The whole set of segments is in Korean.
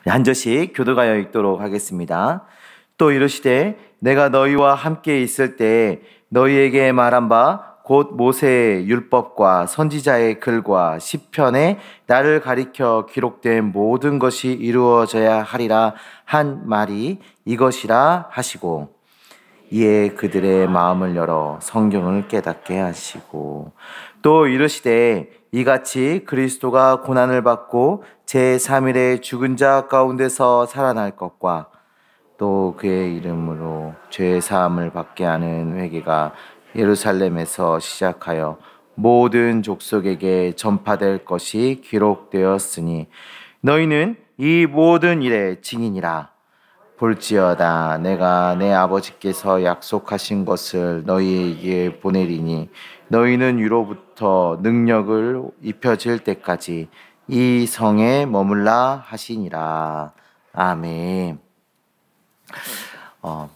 한 절씩 교도하여 읽도록 하겠습니다. 또 이르시되 내가 너희와 함께 있을 때 너희에게 말한 바 곧 모세의 율법과 선지자의 글과 시편에 나를 가리켜 기록된 모든 것이 이루어져야 하리라 한 말이 이것이라 하시고, 이에 그들의 마음을 열어 성경을 깨닫게 하시고, 또 이르시되 이같이 그리스도가 고난을 받고 제3일에 죽은 자 가운데서 살아날 것과 또 그의 이름으로 죄 사함을 받게 하는 회개가 예루살렘에서 시작하여 모든 족속에게 전파될 것이 기록되었으니 너희는 이 모든 일의 증인이라. 볼지어다 내가 내 아버지께서 약속하신 것을 너희에게 보내리니 너희는 위로부터 능력을 입혀질 때까지 이 성에 머물라 하시니라. 아멘.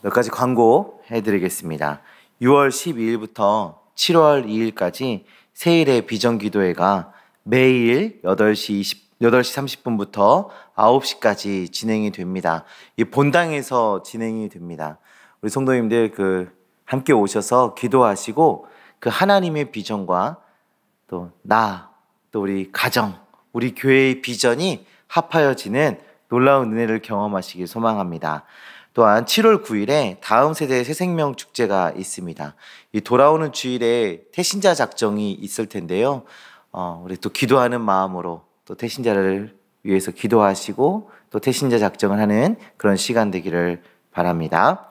몇 가지 광고 해드리겠습니다. 6월 12일부터 7월 2일까지 세일의 비전기도회가 매일 8시 30분부터 9시까지 진행이 됩니다. 이 본당에서 진행이 됩니다. 우리 성도님들 함께 오셔서 기도하시고 하나님의 비전과 또 우리 가정, 우리 교회의 비전이 합하여지는 놀라운 은혜를 경험하시길 소망합니다. 또한 7월 9일에 다음 세대 새생명 축제가 있습니다. 이 돌아오는 주일에 태신자 작정이 있을 텐데요. 우리 또 기도하는 마음으로 또 태신자를 위해서 기도하시고 또 태신자 작정을 하는 그런 시간 되기를 바랍니다.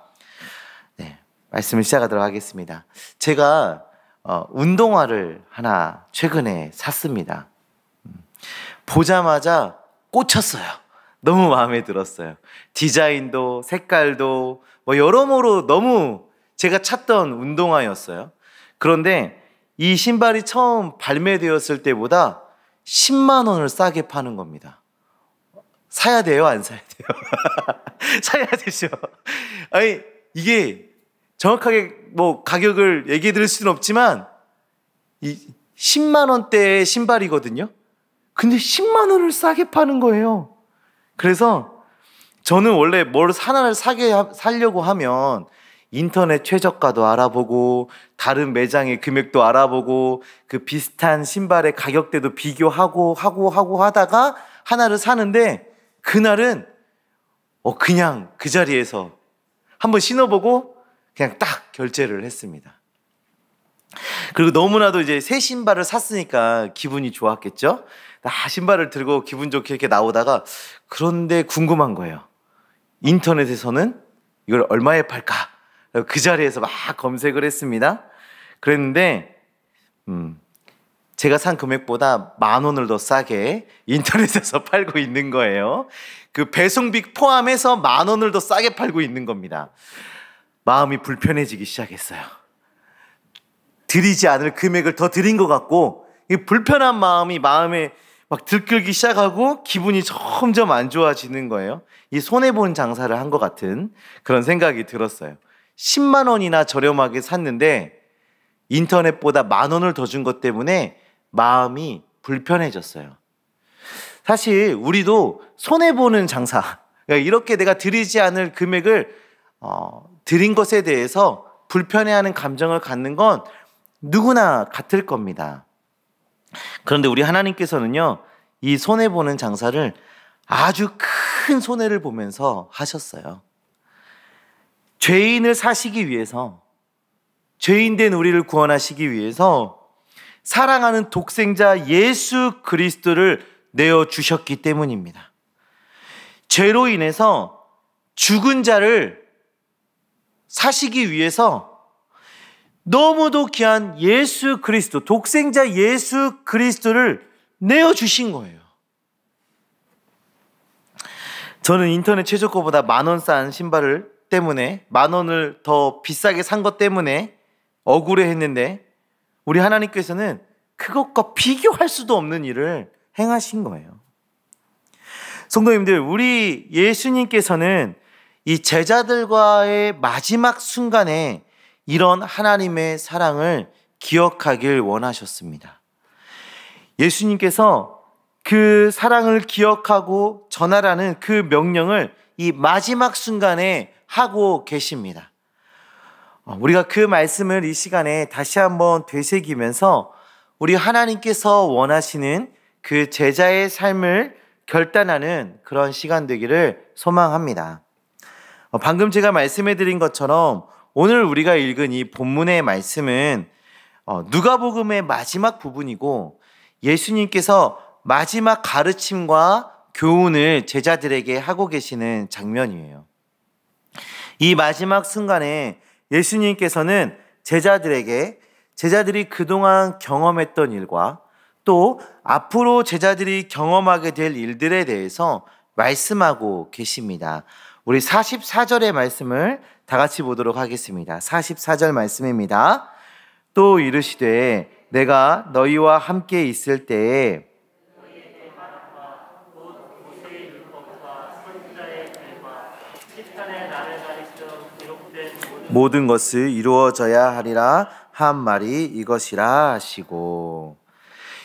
네, 말씀을 시작하도록 하겠습니다. 제가 운동화를 하나 최근에 샀습니다. 보자마자 꽂혔어요. 너무 마음에 들었어요. 디자인도 색깔도 여러모로 너무 제가 찾던 운동화였어요. 그런데 이 신발이 처음 발매되었을 때보다 10만 원을 싸게 파는 겁니다. 사야 돼요? 안 사야 돼요? 사야 되죠. 아니 이게 정확하게 가격을 얘기해 드릴 수는 없지만 10만 원대의 신발이거든요. 근데 10만 원을 싸게 파는 거예요. 그래서 저는 원래 뭘 하나를 사려고 하면 인터넷 최저가도 알아보고 다른 매장의 금액도 알아보고 그 비슷한 신발의 가격대도 비교하고 하다가 하나를 사는데, 그날은 그냥 그 자리에서 한번 신어보고 그냥 딱 결제를 했습니다. 그리고 너무나도 이제 새 신발을 샀으니까 기분이 좋았겠죠? 신발을 들고 기분 좋게 이렇게 나오다가, 그런데 궁금한 거예요. 인터넷에서는 이걸 얼마에 팔까? 그 자리에서 막 검색을 했습니다. 그랬는데 제가 산 금액보다 10,000원을 더 싸게 인터넷에서 팔고 있는 거예요. 그 배송비 포함해서 10,000원을 더 싸게 팔고 있는 겁니다. 마음이 불편해지기 시작했어요. 드리지 않을 금액을 더 드린 것 같고, 이 불편한 마음에 막 들끓기 시작하고 기분이 점점 안 좋아지는 거예요. 이 손해본 장사를 한 것 같은 그런 생각이 들었어요. 10만 원이나 저렴하게 샀는데 인터넷보다 10,000원을 더 준 것 때문에 마음이 불편해졌어요. 사실 우리도 손해보는 장사, 이렇게 내가 드리지 않을 금액을 드린 것에 대해서 불편해하는 감정을 갖는 건 누구나 같을 겁니다. 그런데 우리 하나님께서는요, 이 손해보는 장사를 아주 큰 손해를 보면서 하셨어요. 죄인을 사시기 위해서, 죄인된 우리를 구원하시기 위해서 사랑하는 독생자 예수 그리스도를 내어주셨기 때문입니다. 죄로 인해서 죽은 자를 사시기 위해서 너무도 귀한 예수 그리스도, 독생자 예수 그리스도를 내어주신 거예요. 저는 인터넷 최저가보다 10,000원 싼 신발을 때문에 10,000원을 더 비싸게 산 것 때문에 억울해했는데, 우리 하나님께서는 그것과 비교할 수도 없는 일을 행하신 거예요. 성도님들, 우리 예수님께서는 이 제자들과의 마지막 순간에 이런 하나님의 사랑을 기억하길 원하셨습니다. 예수님께서 그 사랑을 기억하고 전하라는 그 명령을 이 마지막 순간에 하고 계십니다. 우리가 그 말씀을 이 시간에 다시 한번 되새기면서 우리 하나님께서 원하시는 그 제자의 삶을 결단하는 그런 시간 되기를 소망합니다. 방금 제가 말씀해 드린 것처럼 오늘 우리가 읽은 이 본문의 말씀은 누가복음의 마지막 부분이고 예수님께서 마지막 가르침과 교훈을 제자들에게 하고 계시는 장면이에요. 이 마지막 순간에 예수님께서는 제자들이 그동안 경험했던 일과 또 앞으로 제자들이 경험하게 될 일들에 대해서 말씀하고 계십니다. 우리 44절의 말씀을 다 같이 보도록 하겠습니다. 44절 말씀입니다. 또 이르시되 내가 너희와 함께 있을 때에 모든 것을 이루어져야 하리라 한 말이 이것이라 하시고,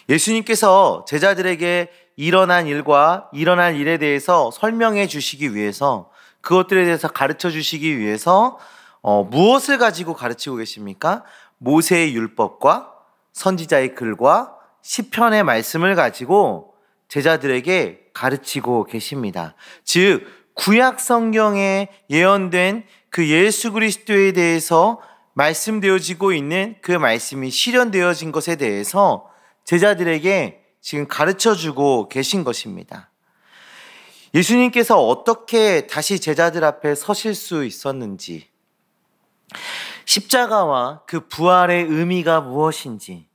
예수님께서 제자들에게 일어난 일과 일어날 일에 대해서 설명해 주시기 위해서, 그것들에 대해서 가르쳐 주시기 위해서 무엇을 가지고 가르치고 계십니까? 모세의 율법과 선지자의 글과 시편의 말씀을 가지고 제자들에게 가르치고 계십니다. 즉 구약 성경에 예언된 그 예수 그리스도에 대해서 말씀되어지고 있는 그 말씀이 실현되어진 것에 대해서 제자들에게 지금 가르쳐주고 계신 것입니다. 예수님께서 어떻게 다시 제자들 앞에 서실 수 있었는지, 십자가와 그 부활의 의미가 무엇인지,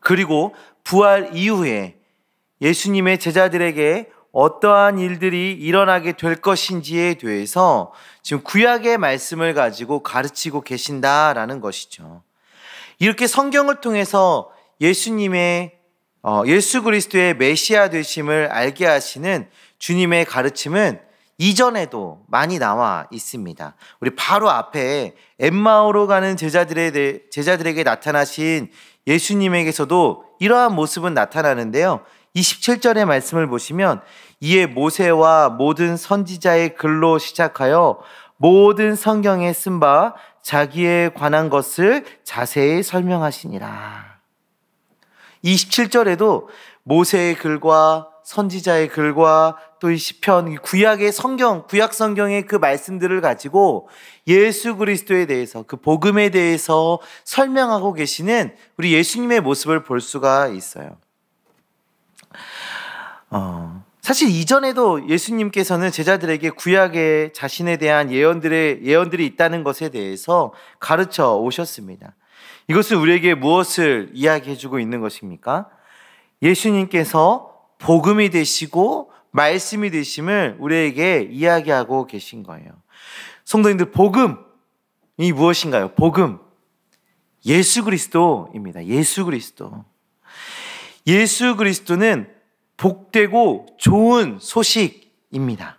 그리고 부활 이후에 예수님의 제자들에게 어떠한 일들이 일어나게 될 것인지에 대해서 지금 구약의 말씀을 가지고 가르치고 계신다라는 것이죠. 이렇게 성경을 통해서 예수 그리스도의 메시아 되심을 알게 하시는 주님의 가르침은 이전에도 많이 나와 있습니다. 우리 바로 앞에 엠마오로 가는 제자들에게 나타나신 예수님에게서도 이러한 모습은 나타나는데요. 27절의 말씀을 보시면 이에 모세와 모든 선지자의 글로 시작하여 모든 성경에 쓴 바 자기에 관한 것을 자세히 설명하시니라. 27절에도 모세의 글과 선지자의 글과 또 이 시편, 구약 성경의 그 말씀들을 가지고 예수 그리스도에 대해서, 그 복음에 대해서 설명하고 계시는 우리 예수님의 모습을 볼 수가 있어요. 사실 이전에도 예수님께서는 제자들에게 구약에 자신에 대한 예언들이 있다는 것에 대해서 가르쳐 오셨습니다. 이것은 우리에게 무엇을 이야기해주고 있는 것입니까? 예수님께서 복음이 되시고 말씀이 되심을 우리에게 이야기하고 계신 거예요. 성도님들, 복음이 무엇인가요? 복음, 예수 그리스도입니다. 예수 그리스도. 예수 그리스도는 복되고 좋은 소식입니다.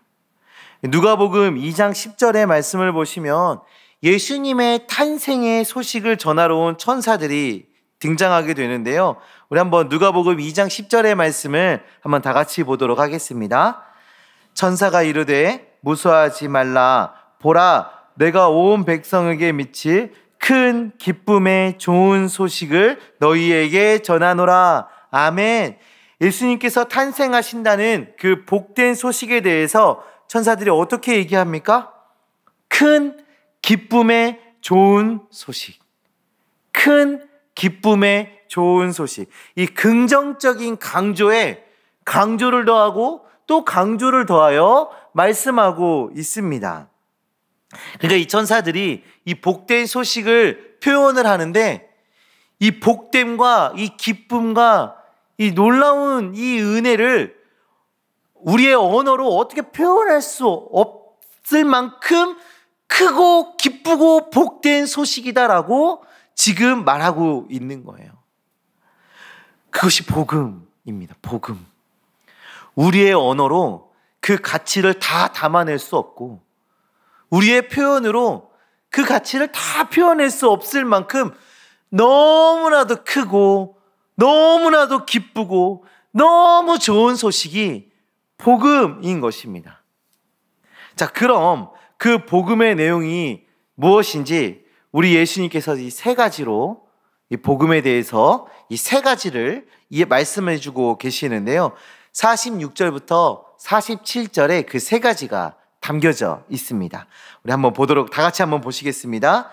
누가복음 2장 10절의 말씀을 보시면 예수님의 탄생의 소식을 전하러 온 천사들이 등장하게 되는데요. 우리 한번 누가복음 2장 10절의 말씀을 한번 다 같이 보도록 하겠습니다. 천사가 이르되 무서워하지 말라. 보라, 내가 온 백성에게 미칠 큰 기쁨의 좋은 소식을 너희에게 전하노라. 아멘. 예수님께서 탄생하신다는 그 복된 소식에 대해서 천사들이 어떻게 얘기합니까? 큰 기쁨의 좋은 소식. 큰 기쁨의 좋은 소식. 이 긍정적인 강조에 강조를 더하고 또 강조를 더하여 말씀하고 있습니다. 그러니까 이 천사들이 이 복된 소식을 표현을 하는데, 이 복됨과 이 기쁨과 이 놀라운 이 은혜를 우리의 언어로 어떻게 표현할 수 없을 만큼 크고 기쁘고 복된 소식이다라고 지금 말하고 있는 거예요. 그것이 복음입니다. 복음. 우리의 언어로 그 가치를 다 담아낼 수 없고, 우리의 표현으로 그 가치를 다 표현할 수 없을 만큼 너무나도 크고 너무나도 기쁘고 너무 좋은 소식이 복음인 것입니다. 자, 그럼 그 복음의 내용이 무엇인지 우리 예수님께서 이 세 가지로 이 복음에 대해서 이 세 가지를 말씀해 주고 계시는데요. 46절부터 47절에 그 세 가지가 담겨져 있습니다. 우리 한번 다 같이 한번 보시겠습니다.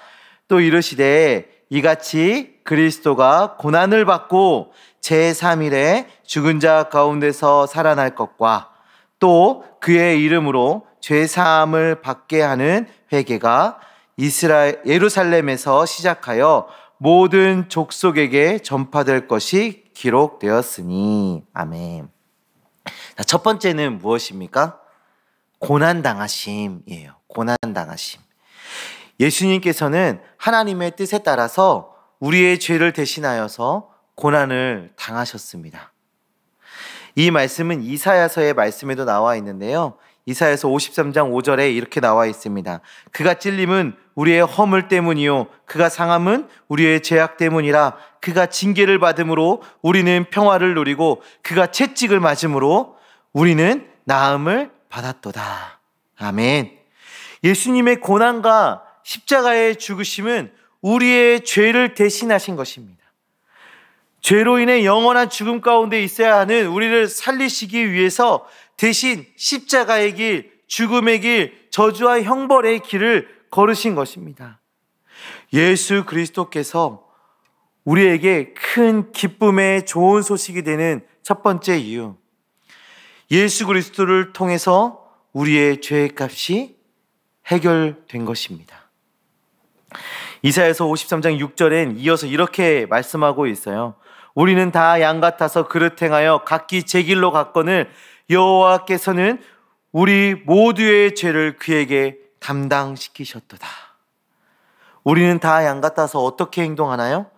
또 이르시되 이같이 그리스도가 고난을 받고 제3일에 죽은 자 가운데서 살아날 것과 또 그의 이름으로 죄사함을 받게 하는 회개가 예루살렘에서 시작하여 모든 족속에게 전파될 것이 기록되었으니. 아멘. 첫 번째는 무엇입니까? 고난당하심이에요. 고난당하심. 예수님께서는 하나님의 뜻에 따라서 우리의 죄를 대신하여서 고난을 당하셨습니다. 이 말씀은 이사야서의 말씀에도 나와 있는데요. 이사야서 53장 5절에 이렇게 나와 있습니다. 그가 찔림은 우리의 허물 때문이요 그가 상함은 우리의 죄악 때문이라. 그가 징계를 받음으로 우리는 평화를 누리고 그가 채찍을 맞음으로 우리는 나음을 받았도다. 아멘. 예수님의 고난과 십자가의 죽으심은 우리의 죄를 대신하신 것입니다. 죄로 인해 영원한 죽음 가운데 있어야 하는 우리를 살리시기 위해서 대신 십자가의 길, 죽음의 길, 저주와 형벌의 길을 걸으신 것입니다. 예수 그리스도께서 우리에게 큰 기쁨의 좋은 소식이 되는 첫 번째 이유, 예수 그리스도를 통해서 우리의 죄의 값이 해결된 것입니다. 이사야서 53장 6절엔 이어서 이렇게 말씀하고 있어요. 우리는 다 양 같아서 그릇 행하여 각기 제 길로 갔거늘 여호와께서는 우리 모두의 죄를 그에게 담당시키셨도다. 우리는 다 양 같아서 어떻게 행동하나요?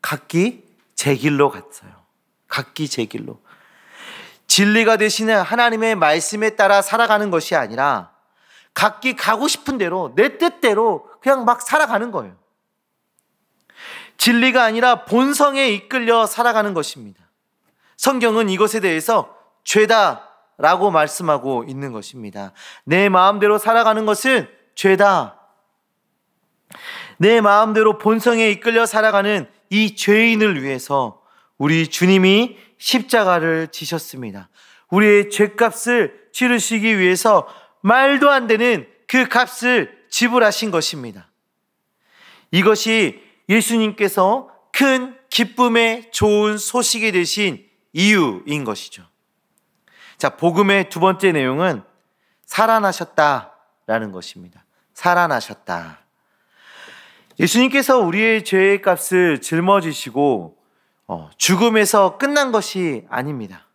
각기 제 길로 갔어요. 각기 제 길로. 진리가 되시는 하나님의 말씀에 따라 살아가는 것이 아니라 각기 가고 싶은 대로 내 뜻대로 그냥 막 살아가는 거예요. 진리가 아니라 본성에 이끌려 살아가는 것입니다. 성경은 이것에 대해서 죄다라고 말씀하고 있는 것입니다. 내 마음대로 살아가는 것은 죄다. 내 마음대로 본성에 이끌려 살아가는 이 죄인을 위해서 우리 주님이 십자가를 지셨습니다. 우리의 죄값을 치르시기 위해서 말도 안 되는 그 값을 지불하신 것입니다. 이것이 예수님께서 큰 기쁨의 좋은 소식이 되신 이유인 것이죠. 자, 복음의 두 번째 내용은 살아나셨다라는 것입니다. 살아나셨다. 예수님께서 우리의 죄의 값을 짊어지시고 죽음에서 끝난 것이 아닙니다.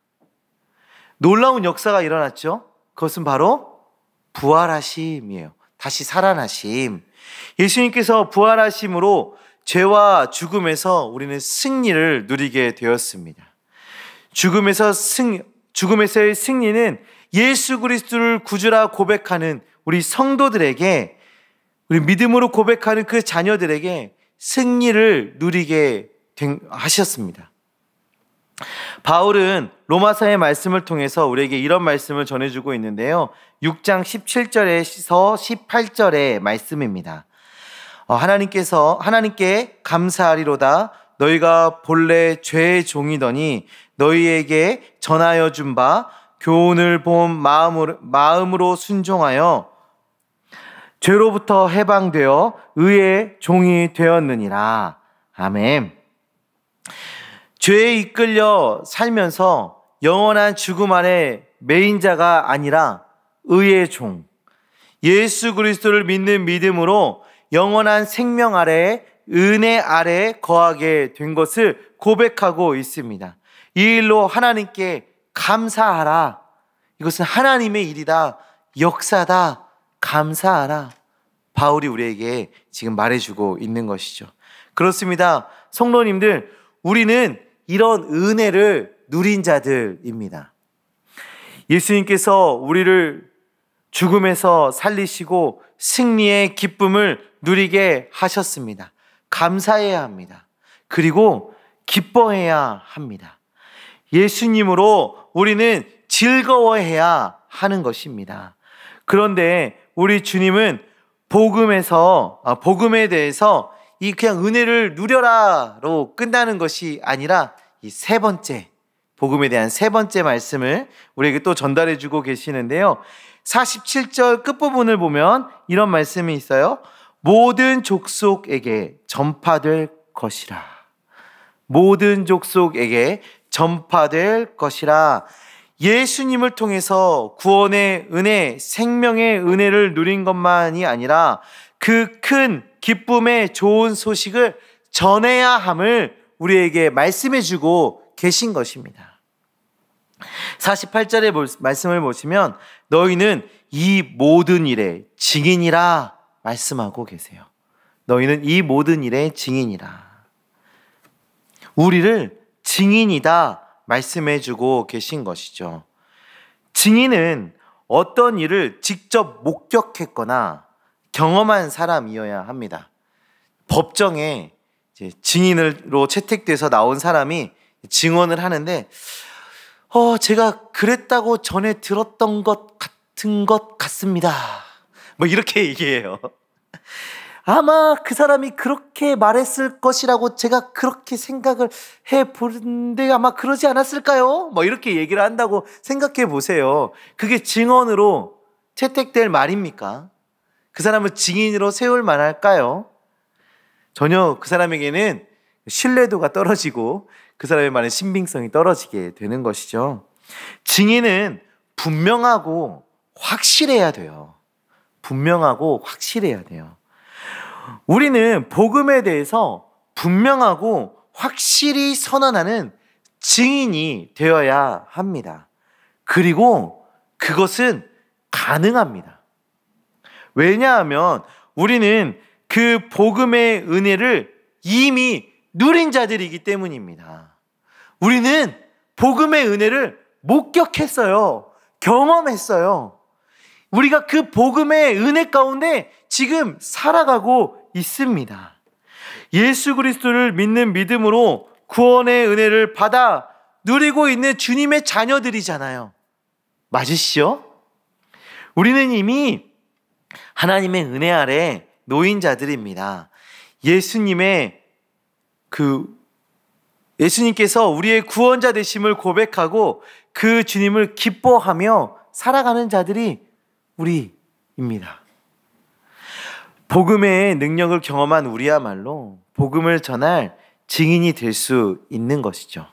놀라운 역사가 일어났죠. 그것은 바로 부활하심이에요. 다시 살아나심. 예수님께서 부활하심으로 죄와 죽음에서 우리는 승리를 누리게 되었습니다. 죽음에서의 승리는 예수 그리스도를 구주라 고백하는 우리 성도들에게, 우리 믿음으로 고백하는 그 자녀들에게 승리를 누리게 하셨습니다. 바울은 로마서의 말씀을 통해서 우리에게 이런 말씀을 전해주고 있는데요. 6장 17절에서 18절의 말씀입니다. 하나님께 감사하리로다. 너희가 본래 죄의 종이더니 너희에게 전하여 준 바 교훈을 본 마음으로 순종하여 죄로부터 해방되어 의의 종이 되었느니라. 아멘. 죄에 이끌려 살면서 영원한 죽음 아래 매인 자가 아니라 의의 종, 예수 그리스도를 믿는 믿음으로 영원한 생명 아래, 은혜 아래 거하게 된 것을 고백하고 있습니다. 이 일로 하나님께 감사하라. 이것은 하나님의 일이다. 역사다. 감사하라. 바울이 우리에게 지금 말해주고 있는 것이죠. 그렇습니다. 성도님들, 우리는 이런 은혜를 누린 자들입니다. 예수님께서 우리를 죽음에서 살리시고 승리의 기쁨을 누리게 하셨습니다. 감사해야 합니다. 그리고 기뻐해야 합니다. 예수님으로 우리는 즐거워해야 하는 것입니다. 그런데 우리 주님은 복음에 대해서 이 그냥 은혜를 누려라로 끝나는 것이 아니라 이 세 번째, 복음에 대한 세 번째 말씀을 우리에게 또 전달해 주고 계시는데요. 47절 끝부분을 보면 이런 말씀이 있어요. 모든 족속에게 전파될 것이라. 모든 족속에게 전파될 것이라. 예수님을 통해서 구원의 은혜, 생명의 은혜를 누린 것만이 아니라 그 큰 기쁨의 좋은 소식을 전해야 함을 우리에게 말씀해 주고 계신 것입니다. 48절의 말씀을 보시면 너희는 이 모든 일의 증인이라 말씀하고 계세요. 너희는 이 모든 일의 증인이라. 우리를 증인이다 말씀해 주고 계신 것이죠. 증인은 어떤 일을 직접 목격했거나 경험한 사람이어야 합니다. 법정에 이제 증인으로 채택돼서 나온 사람이 증언을 하는데 제가 그랬다고 전에 들었던 것 같은 것 같습니다. 뭐 이렇게 얘기해요. 아마 그 사람이 그렇게 말했을 것이라고 제가 그렇게 생각을 해보는데 아마 그러지 않았을까요? 뭐 이렇게 얘기를 한다고 생각해 보세요. 그게 증언으로 채택될 말입니까? 그 사람을 증인으로 세울 만할까요? 전혀 그 사람에게는 신뢰도가 떨어지고 그 사람의 말은 신빙성이 떨어지게 되는 것이죠. 증인은 분명하고 확실해야 돼요. 분명하고 확실해야 돼요. 우리는 복음에 대해서 분명하고 확실히 선언하는 증인이 되어야 합니다. 그리고 그것은 가능합니다. 왜냐하면 우리는 그 복음의 은혜를 이미 누린 자들이기 때문입니다. 우리는 복음의 은혜를 목격했어요. 경험했어요. 우리가 그 복음의 은혜 가운데 지금 살아가고 있습니다. 예수 그리스도를 믿는 믿음으로 구원의 은혜를 받아 누리고 있는 주님의 자녀들이잖아요. 맞으시죠? 우리는 이미 하나님의 은혜 아래 놓인 자들입니다. 예수님께서 우리의 구원자 되심을 고백하고 그 주님을 기뻐하며 살아가는 자들이 우리입니다. 복음의 능력을 경험한 우리야말로 복음을 전할 증인이 될 수 있는 것이죠.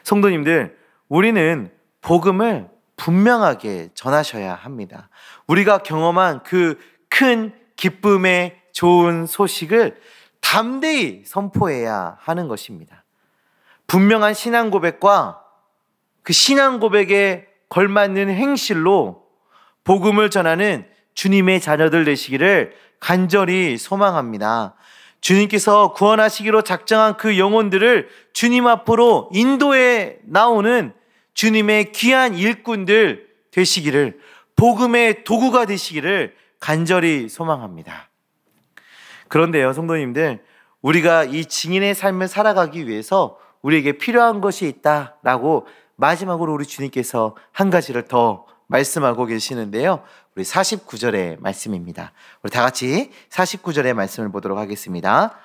성도님들, 우리는 복음을 분명하게 전하셔야 합니다. 우리가 경험한 그 큰 기쁨의 좋은 소식을 담대히 선포해야 하는 것입니다. 분명한 신앙 고백과 그 신앙 고백에 걸맞는 행실로 복음을 전하는 주님의 자녀들 되시기를 간절히 소망합니다. 주님께서 구원하시기로 작정한 그 영혼들을 주님 앞으로 인도해 나오는 주님의 귀한 일꾼들 되시기를, 복음의 도구가 되시기를 간절히 소망합니다. 그런데요, 성도님들, 우리가 이 증인의 삶을 살아가기 위해서 우리에게 필요한 것이 있다라고 마지막으로 우리 주님께서 한 가지를 더 말씀하고 계시는데요. 우리 49절의 말씀입니다. 우리 다 같이 49절의 말씀을 보도록 하겠습니다.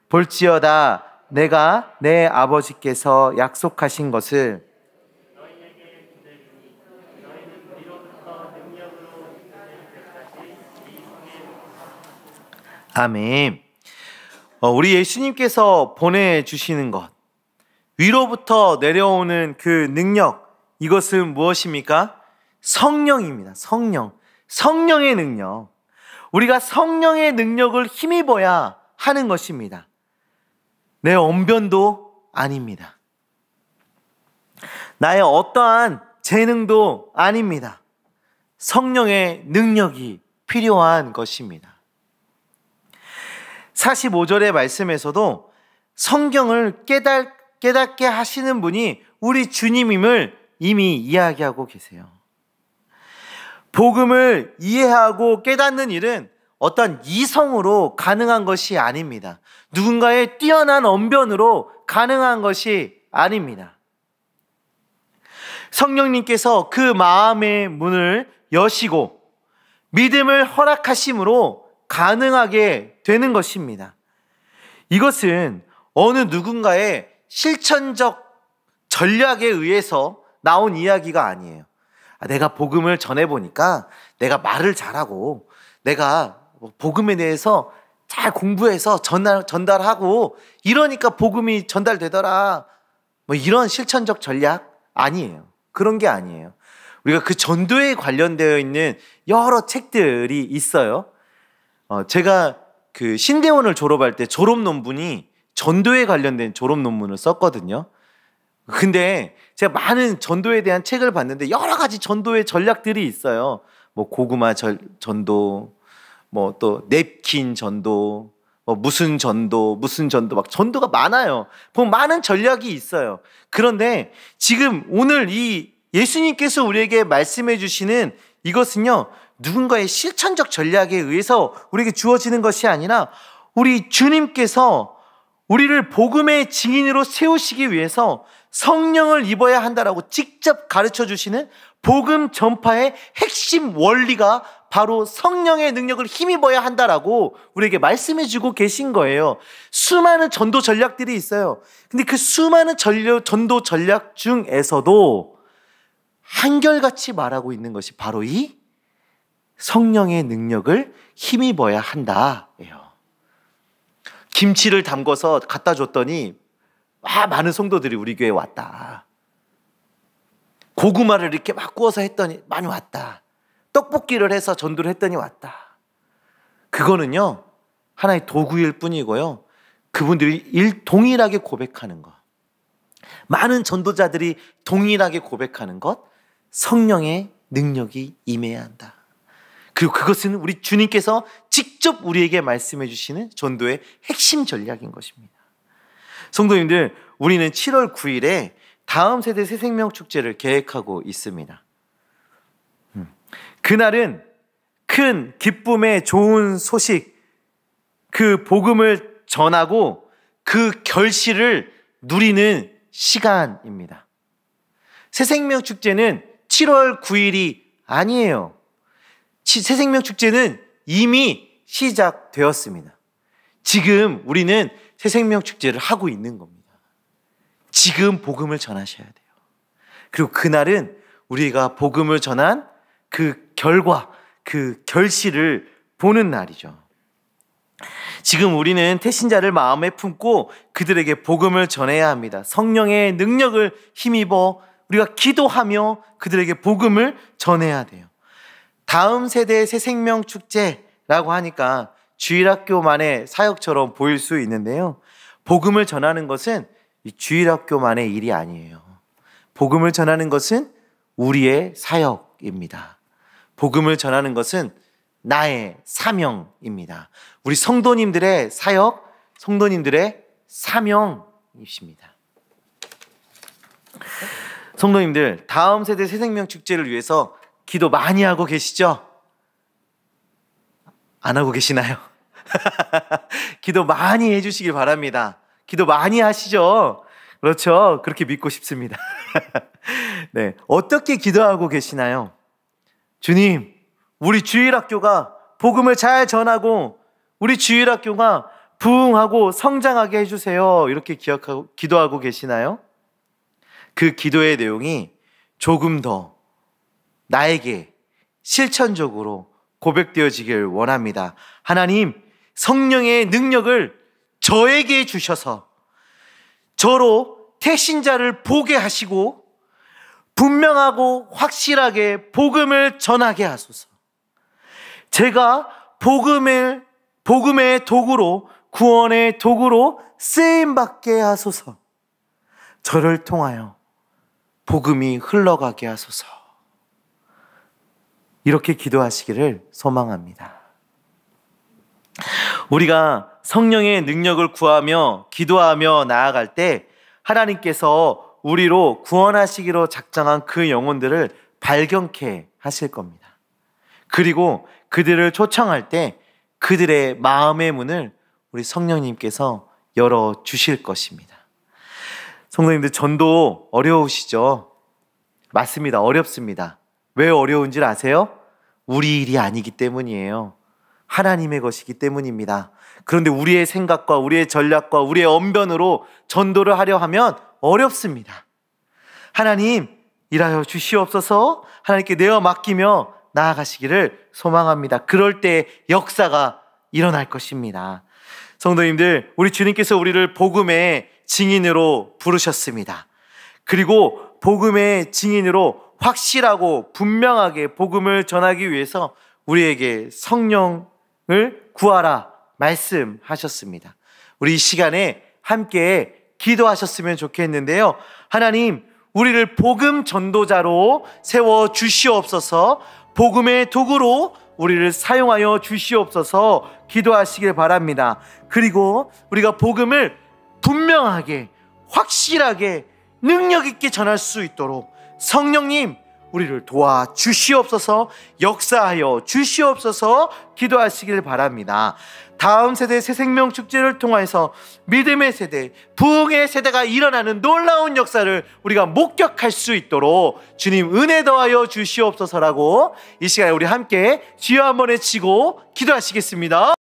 볼지어다 내가 내 아버지께서 약속하신 것을 아멘. 우리 예수님께서 보내주시는 것, 위로부터 내려오는 그 능력, 이것은 무엇입니까? 성령입니다. 성령의 능력. 우리가 성령의 능력을 힘입어야 하는 것입니다. 내 언변도 아닙니다. 나의 어떠한 재능도 아닙니다. 성령의 능력이 필요한 것입니다. 45절의 말씀에서도 성경을 깨닫게 하시는 분이 우리 주님임을 이미 이야기하고 계세요. 복음을 이해하고 깨닫는 일은 어떤 이성으로 가능한 것이 아닙니다. 누군가의 뛰어난 언변으로 가능한 것이 아닙니다. 성령님께서 그 마음의 문을 여시고 믿음을 허락하심으로 가능하게 되는 것입니다. 이것은 어느 누군가의 실천적 전략에 의해서 나온 이야기가 아니에요. 내가 복음을 전해보니까 내가 말을 잘하고 내가 복음에 대해서 잘 공부해서 전달하고 이러니까 복음이 전달되더라. 이런 실천적 전략 아니에요. 그런 게 아니에요. 우리가 그 전도에 관련되어 있는 여러 책들이 있어요. 제가 그 신대원을 졸업할 때 졸업 논문이 전도에 관련된 졸업 논문을 썼거든요. 근데 제가 많은 전도에 대한 책을 봤는데 여러 가지 전도의 전략들이 있어요. 고구마 전도, 또 냅킨 전도, 무슨 전도 막 전도가 많아요. 보면 많은 전략이 있어요. 그런데 지금 오늘 이 예수님께서 우리에게 말씀해 주시는 이것은요, 누군가의 실천적 전략에 의해서 우리에게 주어지는 것이 아니라 우리 주님께서 우리를 복음의 증인으로 세우시기 위해서 성령을 입어야 한다라고 직접 가르쳐 주시는 복음 전파의 핵심 원리가 바로 성령의 능력을 힘입어야 한다라고 우리에게 말씀해 주고 계신 거예요. 수많은 전도 전략들이 있어요. 근데 그 수많은 전도 전략 중에서도 한결같이 말하고 있는 것이 바로 이 성령의 능력을 힘입어야 한다예요. 김치를 담궈서 갖다 줬더니 많은 성도들이 우리 교회에 왔다. 고구마를 이렇게 막 구워서 했더니 많이 왔다. 떡볶이를 해서 전도를 했더니 왔다. 그거는요, 하나의 도구일 뿐이고요. 그분들이 동일하게 고백하는 것, 많은 전도자들이 동일하게 고백하는 것, 성령의 능력이 임해야 한다. 그리고 그것은 우리 주님께서 직접 우리에게 말씀해 주시는 전도의 핵심 전략인 것입니다. 성도님들, 우리는 7월 9일에 다음 세대 새생명 축제를 계획하고 있습니다. 그날은 큰 기쁨의 좋은 소식, 그 복음을 전하고 그 결실을 누리는 시간입니다. 새생명 축제는 7월 9일이 아니에요. 새생명 축제는 이미 시작되었습니다. 지금 우리는 새생명 축제를 하고 있는 겁니다. 지금 복음을 전하셔야 돼요. 그리고 그날은 우리가 복음을 전한 그 결과, 그 결실을 보는 날이죠. 지금 우리는 태신자를 마음에 품고 그들에게 복음을 전해야 합니다. 성령의 능력을 힘입어 우리가 기도하며 그들에게 복음을 전해야 돼요. 다음 세대의 새생명 축제라고 하니까 주일학교만의 사역처럼 보일 수 있는데요. 복음을 전하는 것은 이 주일학교만의 일이 아니에요. 복음을 전하는 것은 우리의 사역입니다. 복음을 전하는 것은 나의 사명입니다. 우리 성도님들의 사역, 성도님들의 사명이십니다. 성도님들, 다음 세대 새생명 축제를 위해서 기도 많이 하고 계시죠? 안 하고 계시나요? 기도 많이 해주시길 바랍니다. 기도 많이 하시죠? 그렇죠? 그렇게 믿고 싶습니다. 네, 어떻게 기도하고 계시나요? 주님, 우리 주일학교가 복음을 잘 전하고 우리 주일학교가 부흥하고 성장하게 해주세요. 이렇게 기도하고 계시나요? 그 기도의 내용이 조금 더 나에게 실천적으로 고백되어지길 원합니다. 하나님, 성령의 능력을 저에게 주셔서 저로 태신자를 보게 하시고 분명하고 확실하게 복음을 전하게 하소서. 제가 복음의 도구로, 구원의 도구로 쓰임받게 하소서. 저를 통하여 복음이 흘러가게 하소서. 이렇게 기도하시기를 소망합니다. 우리가 성령의 능력을 구하며 기도하며 나아갈 때 하나님께서 우리로 구원하시기로 작정한 그 영혼들을 발견케 하실 겁니다. 그리고 그들을 초청할 때 그들의 마음의 문을 우리 성령님께서 열어주실 것입니다. 성도님들, 전도 어려우시죠? 맞습니다. 어렵습니다. 왜 어려운 줄 아세요? 우리 일이 아니기 때문이에요. 하나님의 것이기 때문입니다. 그런데 우리의 생각과 우리의 전략과 우리의 언변으로 전도를 하려 하면 어렵습니다. 하나님, 일하여 주시옵소서. 하나님께 내어 맡기며 나아가시기를 소망합니다. 그럴 때 역사가 일어날 것입니다. 성도님들, 우리 주님께서 우리를 복음의 증인으로 부르셨습니다. 그리고 복음의 증인으로 확실하고 분명하게 복음을 전하기 위해서 우리에게 성령을 구하라 말씀하셨습니다. 우리 이 시간에 함께 기도하셨으면 좋겠는데요. 하나님, 우리를 복음 전도자로 세워 주시옵소서. 복음의 도구로 우리를 사용하여 주시옵소서 기도하시길 바랍니다. 그리고 우리가 복음을 분명하게, 확실하게, 능력 있게 전할 수 있도록 성령님, 우리를 도와주시옵소서, 역사하여 주시옵소서 기도하시길 바랍니다. 다음 세대 새생명 축제를 통해서 믿음의 세대, 부흥의 세대가 일어나는 놀라운 역사를 우리가 목격할 수 있도록 주님 은혜 더하여 주시옵소서라고 이 시간에 우리 함께 주여 한번 외치고 기도하시겠습니다.